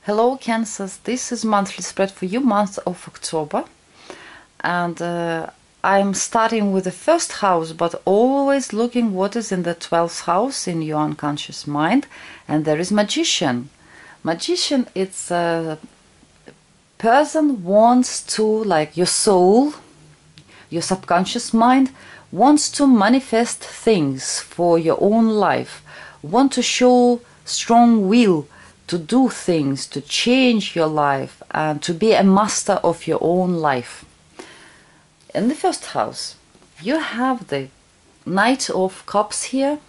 Hello Cancers, this is monthly spread for you, month of October, and I'm starting with the first house, but always looking what is in the 12th house in your unconscious mind. And there is Magician. Magician, it's a person wants to, like your soul, your subconscious mind wants to manifest things for your own life, want to show strong will to do things, to change your life, and to be a master of your own life. In the first house, you have the Knight of Cups here.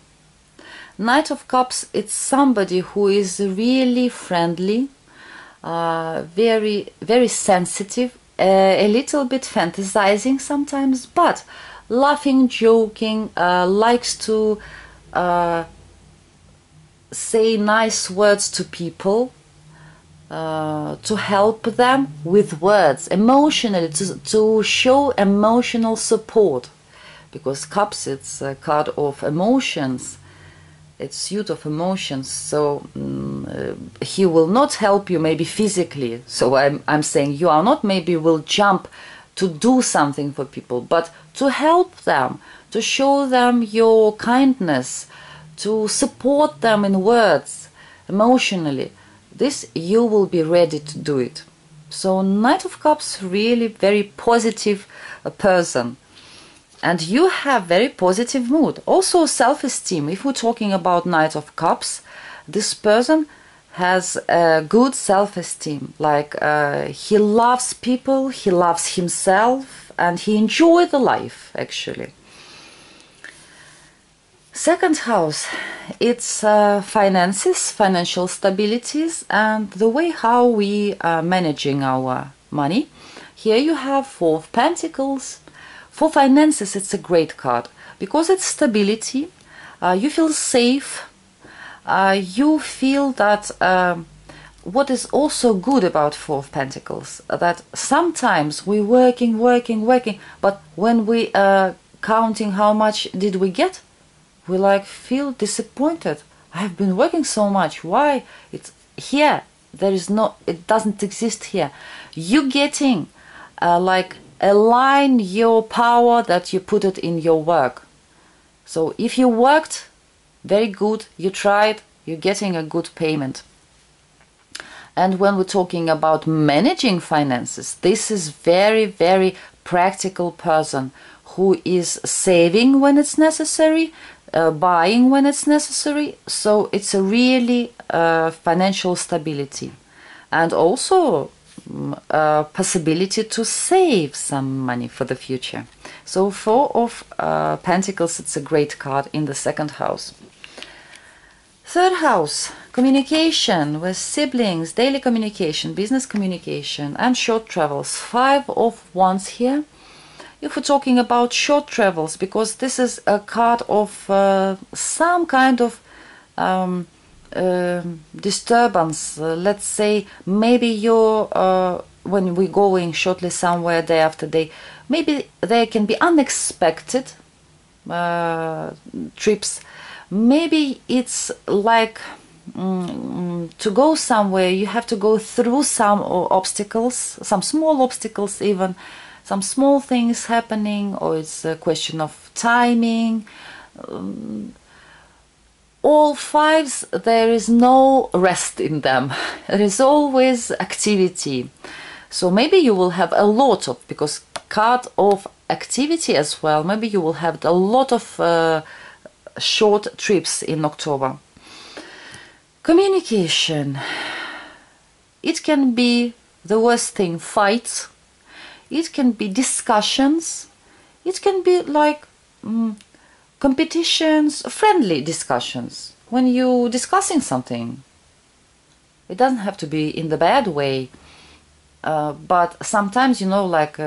Knight of Cups, it's somebody who is really friendly, very, very sensitive, a little bit fantasizing sometimes, but laughing, joking, likes to say nice words to people, to help them with words, emotionally, to show emotional support, because Cups, it's a card of emotions, it's suit of emotions. So he will not help you maybe physically, so I'm saying you are not maybe will jump to do something for people, but to help them, to show them your kindness, to support them in words, emotionally. This you will be ready to do it. So Knight of Cups, really very positive person, and you have very positive mood. Also self-esteem. If we're talking about Knight of Cups, this person has a good self-esteem, like he loves people, he loves himself, and he enjoys the life actually. Second house, it's finances, financial stabilities, and the way how we are managing our money. Here you have Four of Pentacles. For finances, it's a great card because it's stability. You feel safe. You feel that what is also good about Four of Pentacles, that sometimes we're working, but when we are counting how much did we get, we like feel disappointed. I've been working so much. Why? It's here. There is no. It doesn't exist here. You getting like align your power that you put it in your work. So if you worked very good, you tried, you're getting a good payment. And when we're talking about managing finances, this is very, very practical person who is saving when it's necessary, buying when it's necessary. So it's a really financial stability, and also possibility to save some money for the future. So Four of Pentacles, it's a great card in the second house. Third house, communication with siblings, daily communication, business communication, and short travels. Five of Wands here. If we're talking about short travels, because this is a card of some kind of disturbance, let's say maybe you're when we're going shortly somewhere day after day, maybe there can be unexpected trips. Maybe it's like to go somewhere you have to go through some obstacles, some small obstacles, even some small things happening, or it's a question of timing. All fives, there is no rest in them. There is always activity. So maybe you will have a lot of, because card of activity as well, maybe you will have a lot of short trips in October. Communication. It can be the worst thing, fights. It can be discussions. It can be like competitions, friendly discussions. When you're discussing something, it doesn't have to be in the bad way, but sometimes, you know, like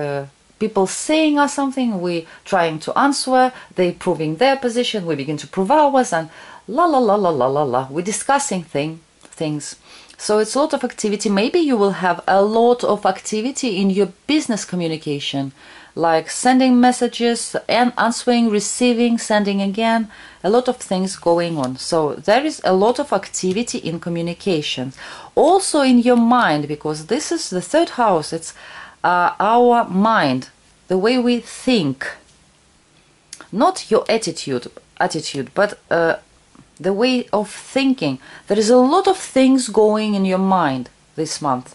people saying us something, we trying to answer, they proving their position, we begin to prove ours, and la la la la la la la, we're discussing things. So it's a lot of activity. Maybe you will have a lot of activity in your business communication, like sending messages and answering, receiving, sending again, a lot of things going on. So there is a lot of activity in communication. Also in your mind, because this is the third house, it's our mind, the way we think. Not your attitude, but the way of thinking. There is a lot of things going in your mind this month.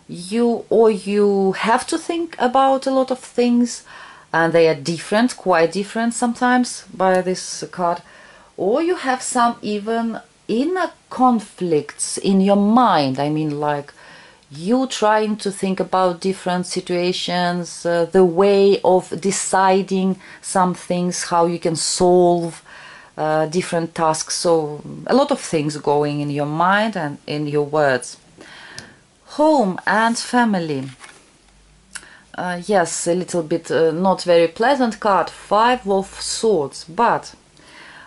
You have to think about a lot of things, and they are different, quite different sometimes by this card. Or you have some even inner conflicts in your mind. I mean, like you trying to think about different situations, the way of deciding some things, how you can solve different tasks. So a lot of things going in your mind and in your words. Home and family. Yes, a little bit not very pleasant card, 5 of Swords. But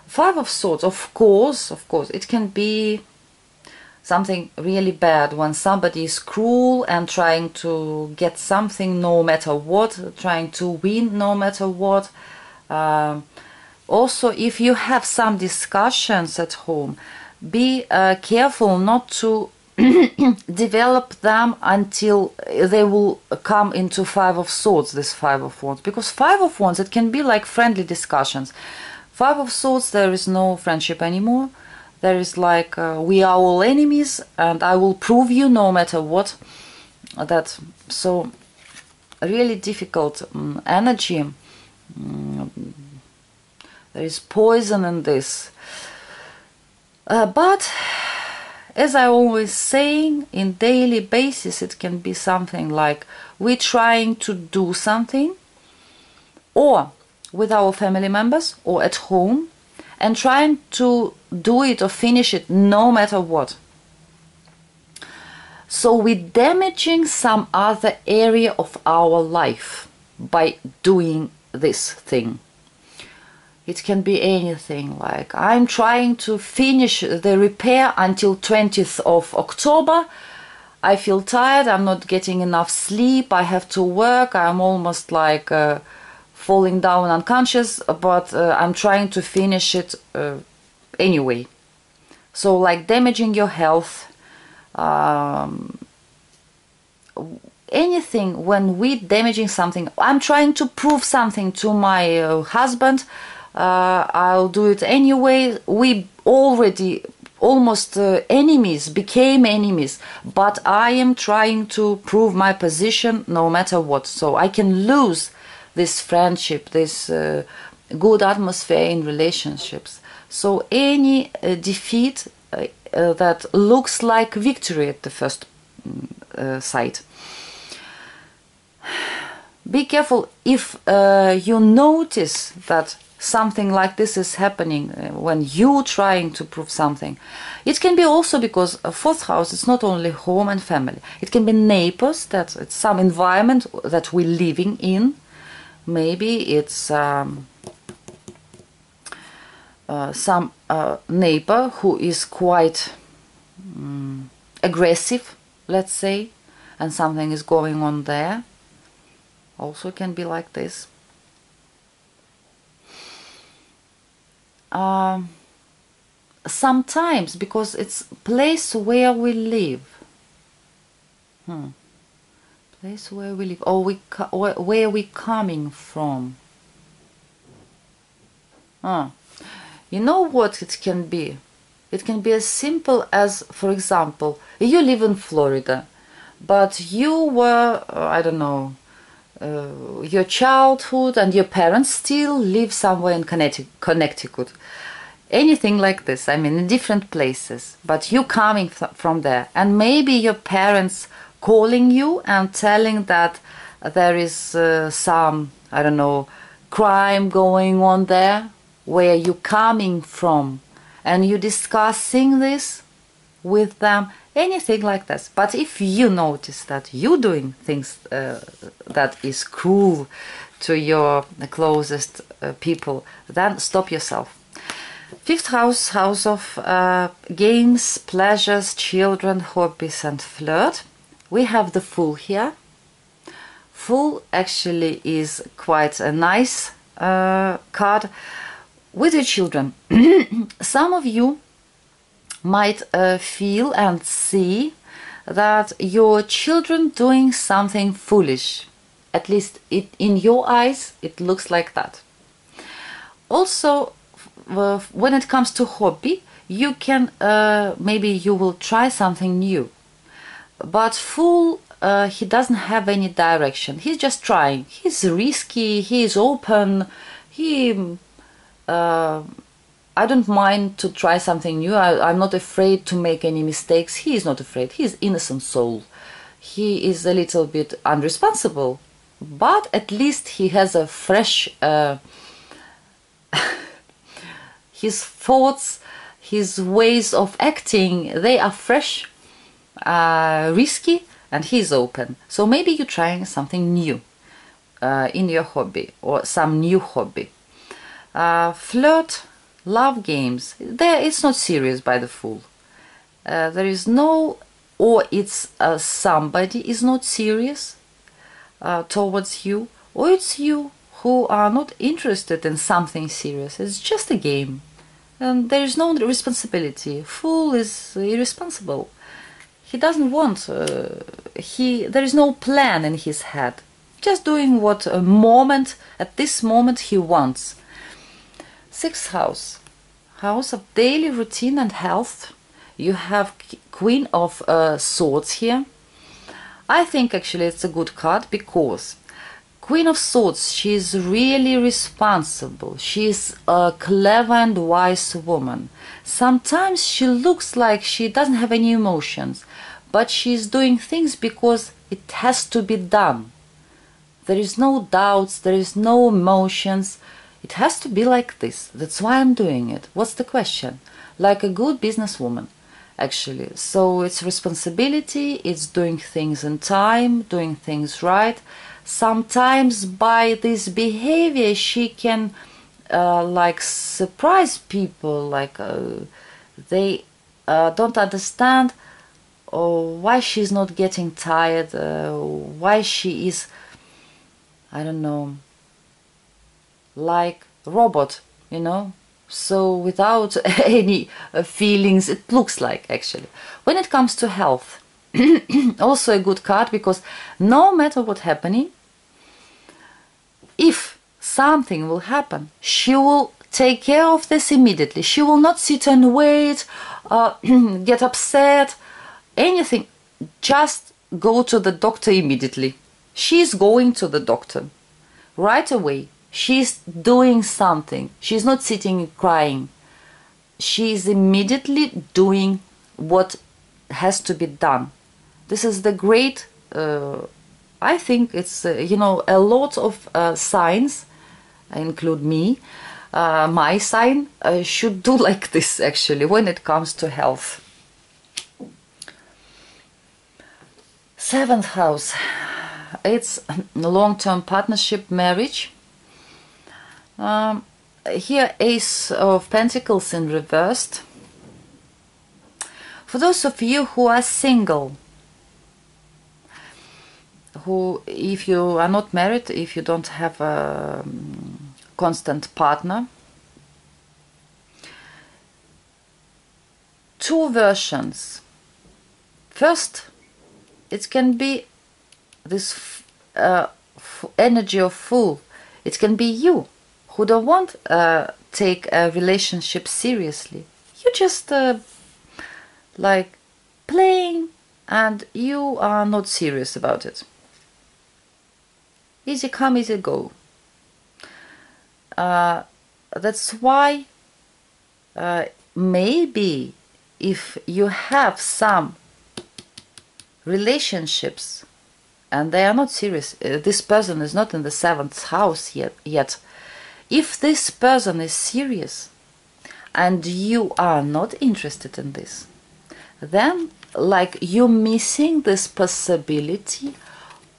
5 of Swords, of course, it can be something really bad when somebody is cruel and trying to get something no matter what, trying to win no matter what. Also, if you have some discussions at home, be careful not to develop them until they will come into 5 of Swords, this 5 of Wands. Because 5 of Wands, it can be like friendly discussions. 5 of Swords, there is no friendship anymore. There is like, we are all enemies and I will prove you no matter what. That, so, really difficult energy. There is poison in this. But as I always saying, in daily basis, it can be something like we're trying to do something, or with our family members, or at home, and trying to do it or finish it no matter what. So we're damaging some other area of our life by doing this thing. It can be anything, like I'm trying to finish the repair until 20th of October. I feel tired, I'm not getting enough sleep, I have to work, I'm almost like falling down unconscious, but I'm trying to finish it anyway. So like damaging your health, anything when we're damaging something. I'm trying to prove something to my husband, I'll do it anyway. We already almost enemies, became enemies, but I am trying to prove my position no matter what. So I can lose this friendship, this good atmosphere in relationships. So any defeat that looks like victory at the first sight. Be careful if you notice that something like this is happening when you're trying to prove something. It can be also because a 4th house is not only home and family. It can be neighbors, that it's some environment that we're living in. Maybe it's some neighbor who is quite aggressive, let's say, and something is going on there. Also can be like this. Sometimes because it's place where we live. Place where we live, or where we coming from. You know what it can be? It can be as simple as, for example, you live in Florida, but you were, I don't know, your childhood and your parents still live somewhere in Connecticut. Anything like this, I mean, in different places, but you coming from there, and maybe your parents calling you and telling that there is some, I don't know, crime going on there where you coming from, and you discussing this with them, anything like this. But if you notice that you're doing things that is cruel to your closest people, then stop yourself. 5th house, house of games, pleasures, children, hobbies and flirt. We have the Fool here. Fool actually is quite a nice card with your children. Some of you might feel and see that your children doing something foolish. At least in your eyes it looks like that. Also, when it comes to hobby, you can maybe you will try something new, but Fool, he doesn't have any direction. He's just trying. He's risky, he's open, he I don't mind to try something new. I'm not afraid to make any mistakes. He is not afraid. He's innocent soul. He is a little bit unresponsible, but at least he has a fresh his thoughts, his ways of acting, they are fresh, risky, and he's open. So maybe you're trying something new in your hobby, or some new hobby. Flirt, love games, there it's not serious by the Fool. There is no, or it's somebody is not serious towards you, or it's you who are not interested in something serious. It's just a game, and there is no responsibility. Fool is irresponsible. He doesn't want, there is no plan in his head, just doing what at this moment he wants. Sixth house, house of daily routine and health. You have Queen of Swords here. I think actually it's a good card because Queen of Swords, she is really responsible. She is a clever and wise woman. Sometimes she looks like she doesn't have any emotions, but she is doing things because it has to be done. There is no doubts, there is no emotions. It has to be like this. That's why I'm doing it. What's the question? Like a good businesswoman, actually. So it's responsibility, it's doing things in time, doing things right. Sometimes by this behavior she can like surprise people, like they don't understand why she's not getting tired, why she is, I don't know, like robot, you know, so without any feelings, it looks like actually. When it comes to health, also a good card, because no matter what's happening, if something will happen, she will take care of this immediately. She will not sit and wait, get upset, anything. Just go to the doctor immediately. She's going to the doctor right away. She's doing something. She's not sitting and crying. She's immediately doing what has to be done. This is the great, I think it's, you know, a lot of signs, include me, my sign, should do like this actually when it comes to health. Seventh house, it's long-term partnership, marriage. Here Ace of Pentacles in reversed. For those of you who are single, who, if you are not married, if you don't have a constant partner, two versions. First, it can be this energy of Fool. It can be you who don't want take a relationship seriously. You just like playing, and you are not serious about it. Easy come, easy go. That's why maybe if you have some relationships and they are not serious, this person is not in the seventh house yet. If this person is serious and you are not interested in this, then like you're missing this possibility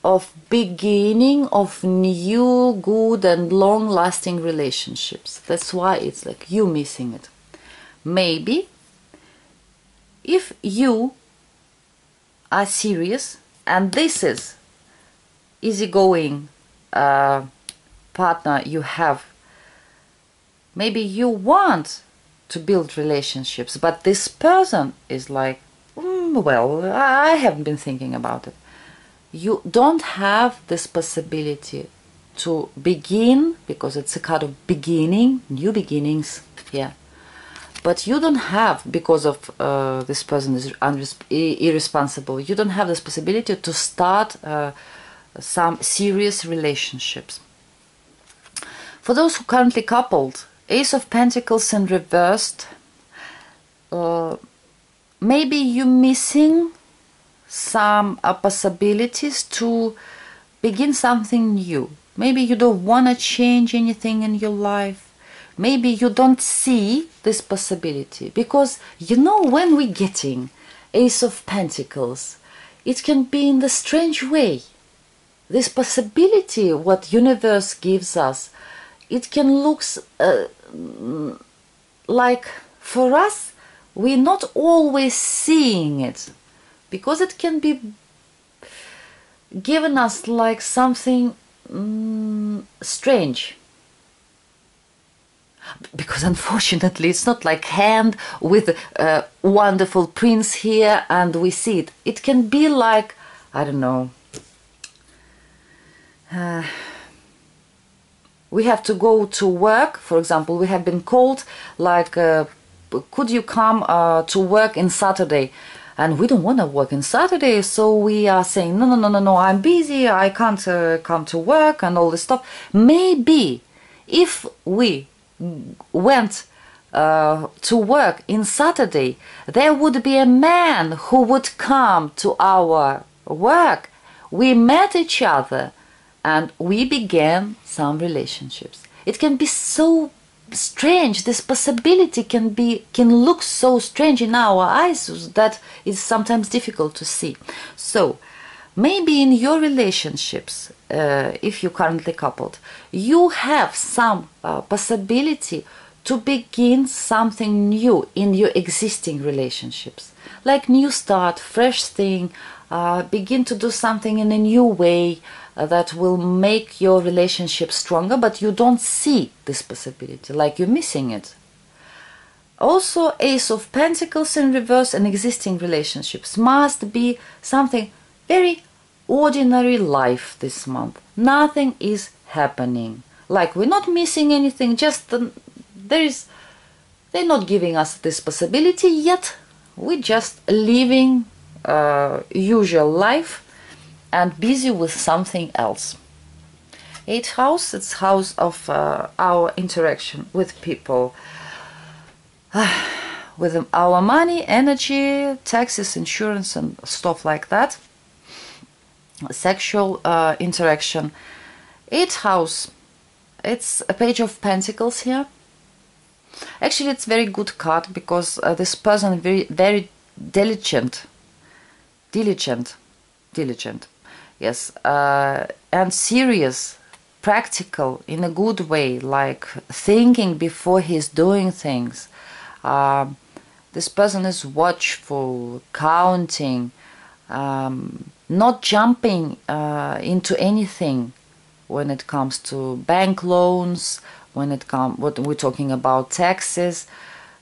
of beginning of new good and long-lasting relationships. That's why it's like you missing it. Maybe if you are serious and this is easygoing partner you have. Maybe you want to build relationships, but this person is like, well, I haven't been thinking about it. You don't have this possibility to begin, because it's a kind of beginning, new beginnings, yeah. But you don't have, because of this person is irresponsible, you don't have this possibility to start some serious relationships. For those who currently coupled, Ace of Pentacles in reversed, maybe you're missing some possibilities to begin something new. Maybe you don't want to change anything in your life. Maybe you don't see this possibility, because you know, when we're getting Ace of Pentacles, it can be in the strange way. This possibility, what universe gives us, it can look like, for us, we're not always seeing it, because it can be given us like something strange. Because unfortunately it's not like hand with a wonderful prince here and we see it. It can be like, I don't know, we have to go to work, for example, we have been called like, could you come to work in Saturday? And we don't want to work in Saturday, so we are saying, no, I'm busy, I can't come to work and all this stuff. Maybe if we went to work in Saturday, there would be a man who would come to our work. We met each other and we began some relationships. It can be so strange. This possibility can look so strange in our eyes that it's sometimes difficult to see. So maybe in your relationships, if you're currently coupled, you have some possibility to begin something new in your existing relationships, like new start, fresh thing, begin to do something in a new way that will make your relationship stronger, but you don't see this possibility, like you're missing it. Also, Ace of Pentacles in reverse and existing relationships must be something very ordinary life this month. Nothing is happening. Like we're not missing anything, just they're not giving us this possibility yet. We're just living usual life and busy with something else. 8th house, it's house of our interaction with people, with our money, energy, taxes, insurance and stuff like that. Sexual interaction. 8th house, it's a Page of Pentacles here. Actually, it's very good card, because this person is very diligent, yes, and serious, practical, in a good way, like thinking before he's doing things. This person is watchful, counting, not jumping into anything when it comes to bank loans, what we're talking about taxes.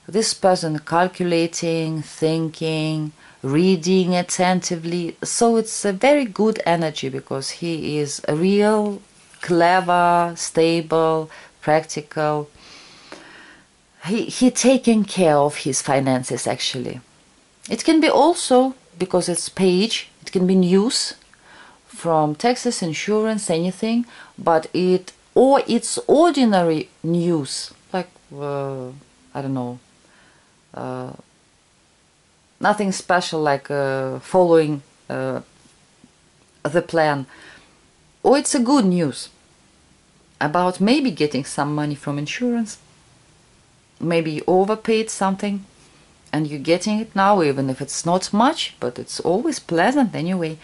This person calculating, thinking, reading attentively. So it's a very good energy, because he is real, clever, stable, practical. He taking care of his finances, actually. It can be also, because it's page, it can be news from taxes, insurance, anything, but it's ordinary news, like I don't know, nothing special, like following the plan. Or it's a good news about maybe getting some money from insurance. Maybe you overpaid something and you're getting it now, even if it's not much, but it's always pleasant anyway.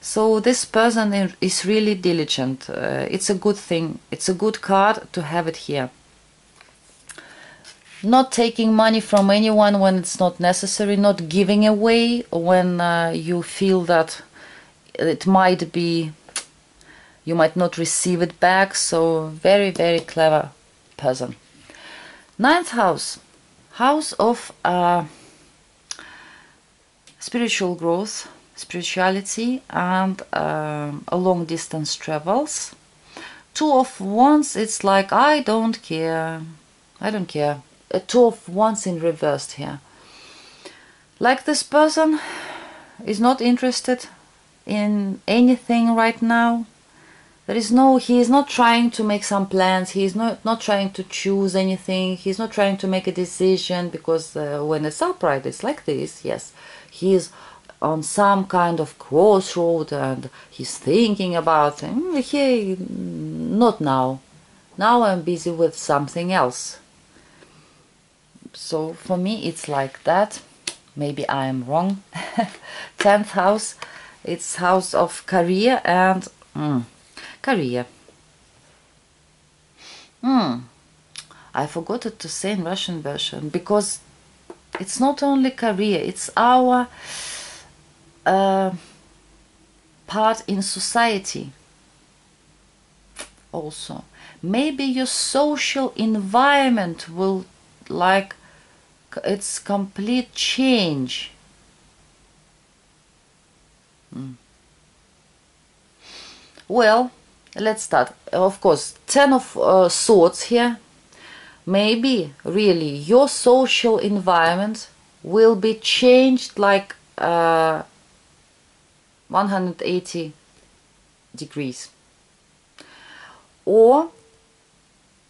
So this person is really diligent. It's a good thing. It's a good card to have it here. Not taking money from anyone when it's not necessary, not giving away when you feel that it might be you might not receive it back. So very, very clever person. Ninth house, house of spiritual growth, spirituality, and long distance travels. Two of Wands, it's like I don't care. Two of Wands in reversed here. Like this person is not interested in anything right now. He is not trying to make some plans. He is not trying to choose anything. He's not trying to make a decision, because when it's upright, it's like this. Yes, he is on some kind of crossroad and he's thinking about, hey, not now. Now I'm busy with something else. So for me, it's like that. Maybe I am wrong. 10th house, it's house of career and career. I forgot it to say in Russian version, because it's not only career, it's our part in society also. Maybe your social environment will, like, it's complete change. Well, let's start. Of course, 10 of swords here. Maybe really your social environment will be changed like 180 degrees. Or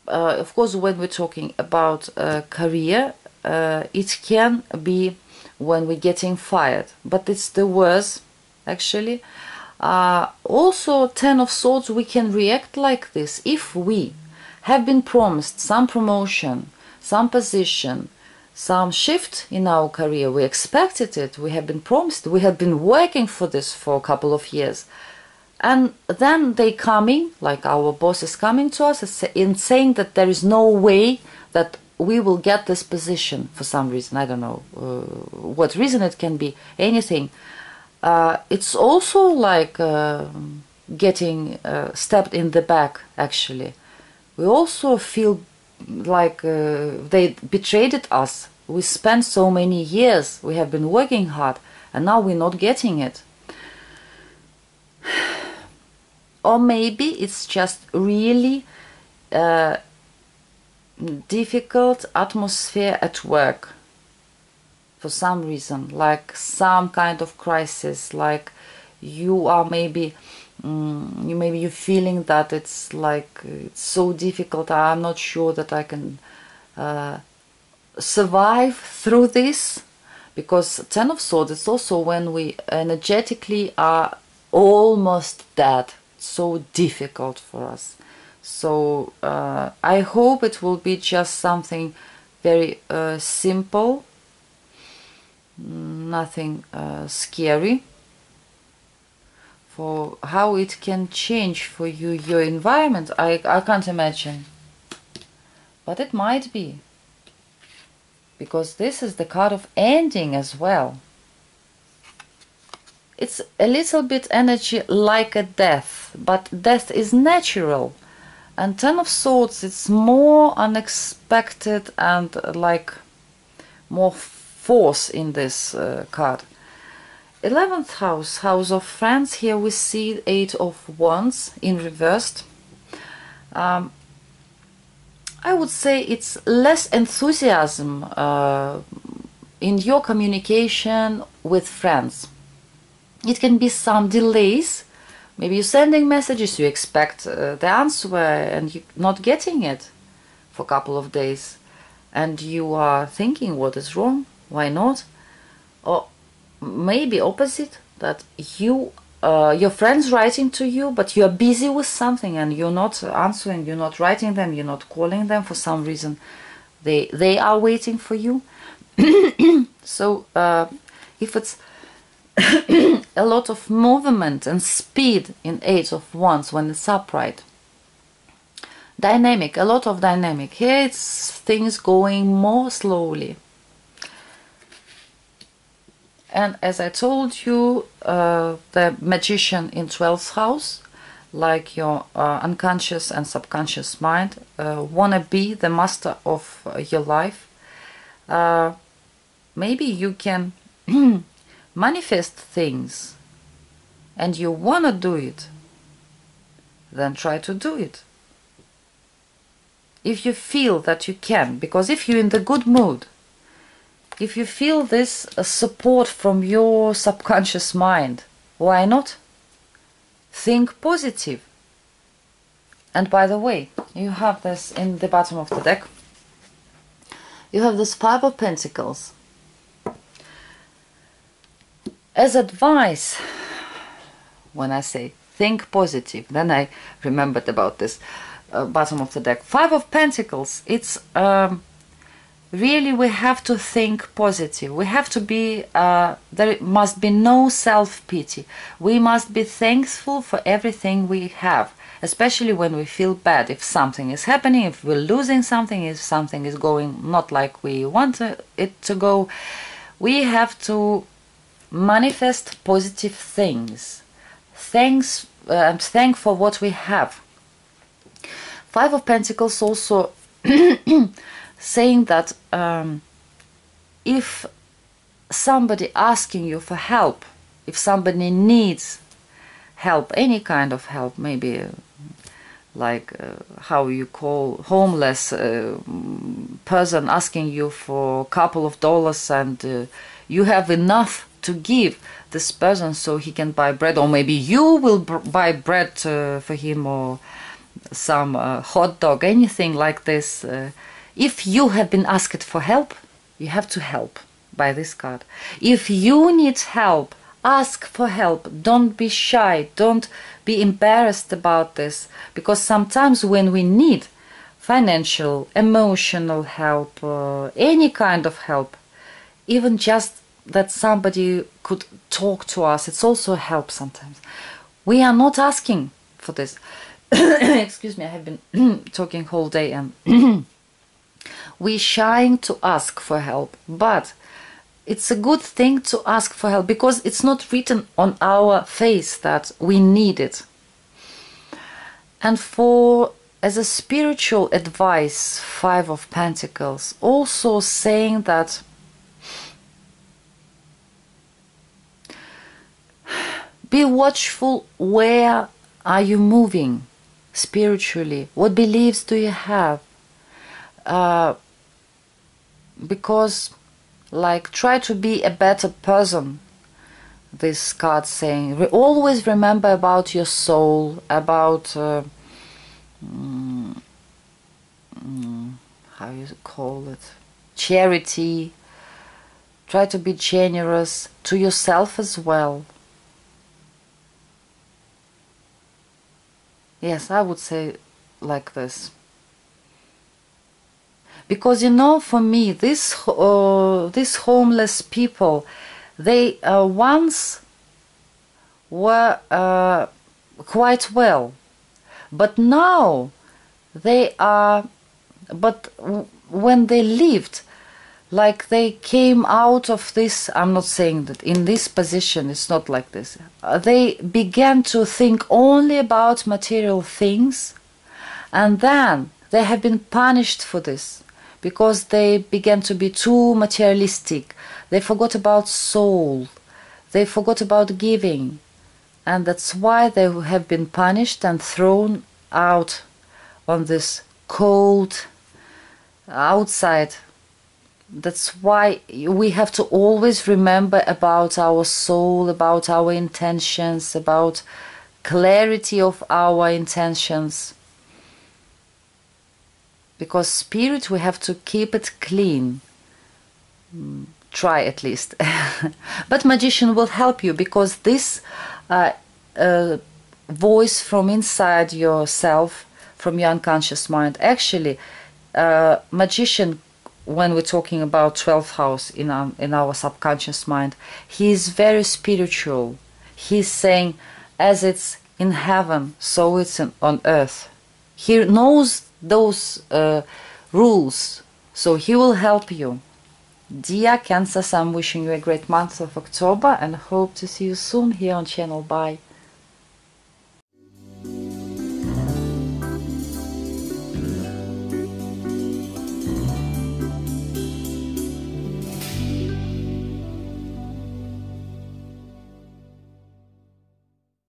of course, when we're talking about career, it can be when we're getting fired, but it's the worst actually. Also 10 of swords, we can react like this. If we have been promised some promotion, some position, some shift in our career, we expected it, we have been promised, we have been working for this for a couple of years, and then they coming, like our boss is coming to us and saying that there is no way that we will get this position for some reason. I don't know what reason it can be, anything. It's also like getting stabbed in the back actually. We also feel like they betrayed us. We spent so many years, we have been working hard, and now we're not getting it. Or maybe it's just really difficult atmosphere at work for some reason, like some kind of crisis, like you are maybe you're feeling that it's like it's so difficult, I'm not sure that I can survive through this. Because 10 of swords, it's also when we energetically are almost dead. So difficult for us. So I hope it will be just something very simple, nothing scary. For how it can change for you your environment, I can't imagine, but it might be, because this is the card of ending as well. It's a little bit energy like a death, but death is natural. And 10 of swords, it's more unexpected and like more force in this card. 11th house, house of friends. Here we see 8 of wands in reversed. I would say it's less enthusiasm in your communication with friends. It can be some delays. Maybe you're sending messages, you expect the answer and you're not getting it for a couple of days. And you are thinking, what is wrong? Why not? Or maybe opposite, that you your friends writing to you, but you are busy with something and you're not answering, you're not writing them, you're not calling them for some reason. They are waiting for you. So if it's a lot of movement and speed in 8 of wands when it's upright, dynamic, a lot of dynamic. Here it's things going more slowly. And as I told you, the magician in 12th house, like your unconscious and subconscious mind want to be the master of your life, maybe you can manifest things and you want to do it, then try to do it. If you feel that you can, because if you're in the good mood, if you feel this support from your subconscious mind, why not? Think positive. And by the way, you have this in the bottom of the deck. You have this Five of Pentacles. As advice, when I say think positive, then I remembered about this bottom of the deck. Five of Pentacles, it's really we have to think positive. We have to be, there must be no self-pity. We must be thankful for everything we have, especially when we feel bad. If something is happening, if we're losing something, if something is going not like we want it to go, we have to manifest positive things. Thanks, thank for what we have. Five of Pentacles also saying that if somebody asking you for help, if somebody needs help, any kind of help, maybe like how you call homeless person asking you for a couple of dollars, and you have enough to give this person so he can buy bread, or maybe you will buy bread for him, or some hot dog, anything like this. If you have been asked for help, you have to help by this card. If you need help, ask for help. Don't be shy. Don't be embarrassed about this. Because sometimes when we need financial, emotional help, any kind of help, even just that somebody could talk to us, it's also a help sometimes. We are not asking for this. Excuse me, I have been talking whole day and we're shying to ask for help, but it's a good thing to ask for help because it's not written on our face that we need it. And for as a spiritual advice, Five of Pentacles, also saying that be watchful, where are you moving spiritually? What beliefs do you have? Because like try to be a better person, this card saying. Always remember about your soul, about how you call it, charity. Try to be generous to yourself as well. Yes, I would say like this. Because you know, for me, these homeless people, they once were quite well, but now they are. But when they lived, like they came out of this. I'm not saying that in this position it's not like this. They began to think only about material things, and then they have been punished for this. Because they began to be too materialistic. They forgot about soul. They forgot about giving. And that's why they have been punished and thrown out on this cold outside. That's why we have to always remember about our soul, about our intentions, about clarity of our intentions. Because spirit, we have to keep it clean. Try at least. But magician will help you, because this voice from inside yourself, from your unconscious mind, actually, magician, when we're talking about 12th house in our subconscious mind, he is very spiritual. He's saying, as it's in heaven, so it's on earth. He knows those rules, so he will help you. Dear Cancers, I'm wishing you a great month of October and hope to see you soon here on channel. Bye.